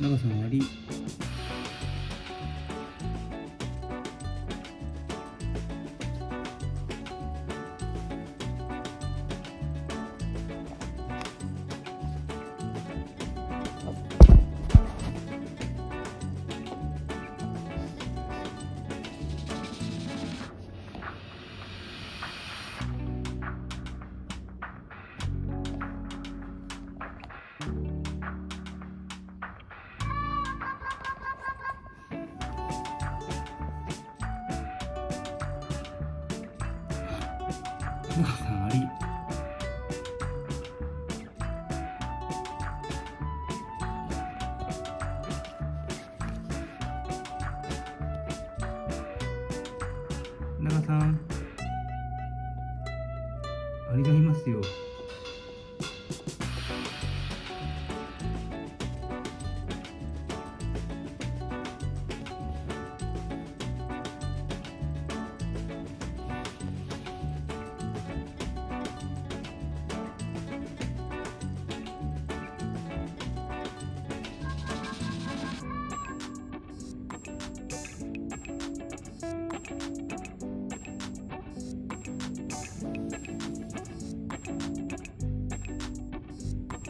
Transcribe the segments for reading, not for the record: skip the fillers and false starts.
長さんあり。長さんあり。長さんアリがいますよ。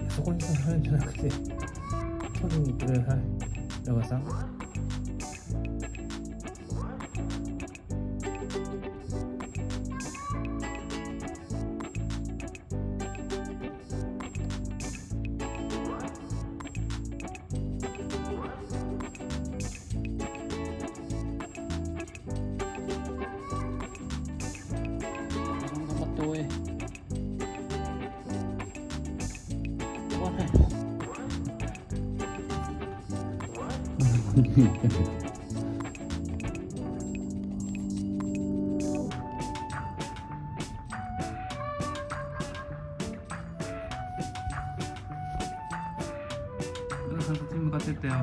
そこに触るんじゃなくて取りに行ってください。ラガさん。頑張っておい。皆さんそっちに向かってったよ。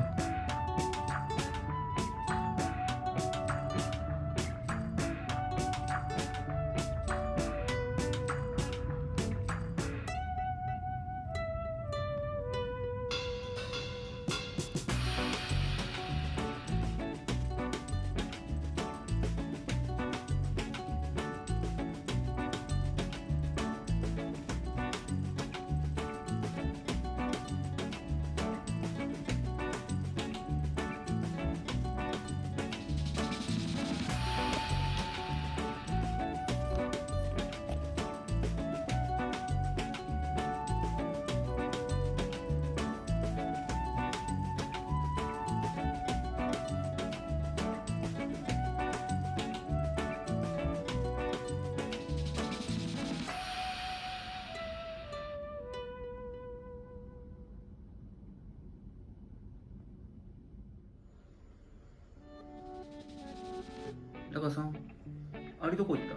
ラガさん、アリどこ行った？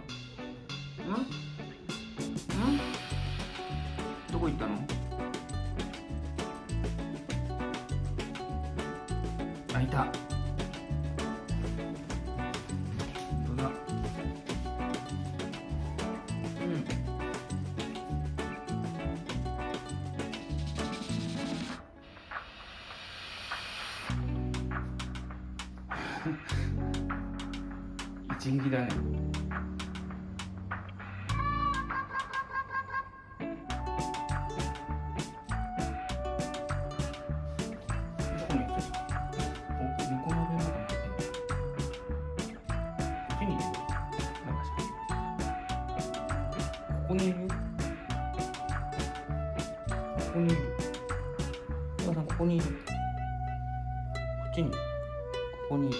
どこ行ったの？あ、いた。どうだ。一撃だね。どこに行く？お、猫の上の中に入ってんだ。こっちにいるよ。なんかさ、ここにいるよ。ここにいる。お母さんここにいる。こっちに。ここにいる。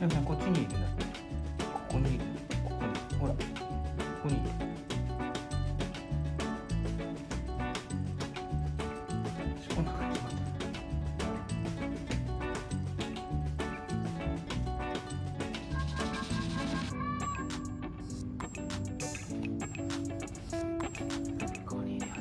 皆さんこっちにいるんだ。ここにいる。ここに。ほら。ここにいる。尻尾の中にしまった。ここにいるよ。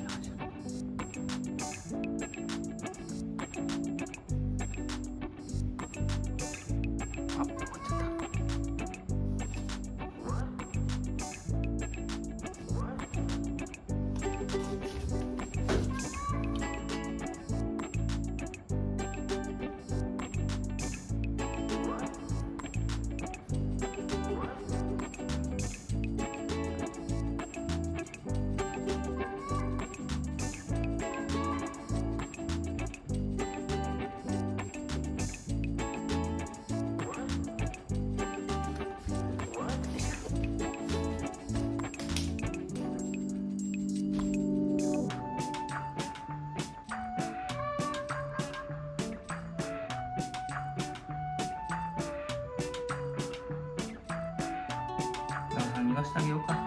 脱がしてあげようか。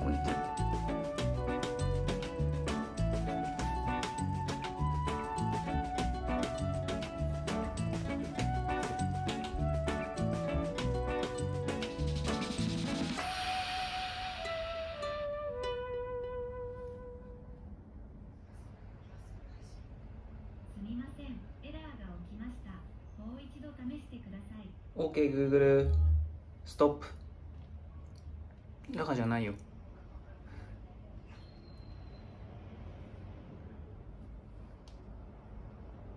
ここについて。すみません、エラーが起きました。もう一度試してください。OK、Google、ストップ。ラガじゃないよ。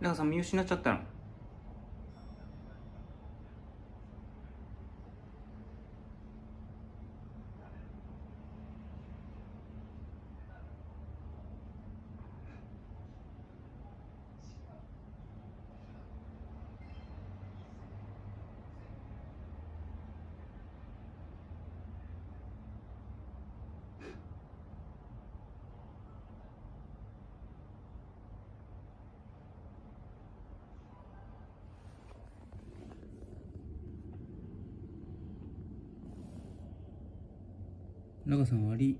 ラガさん見失っちゃったの。ラガさん、アリ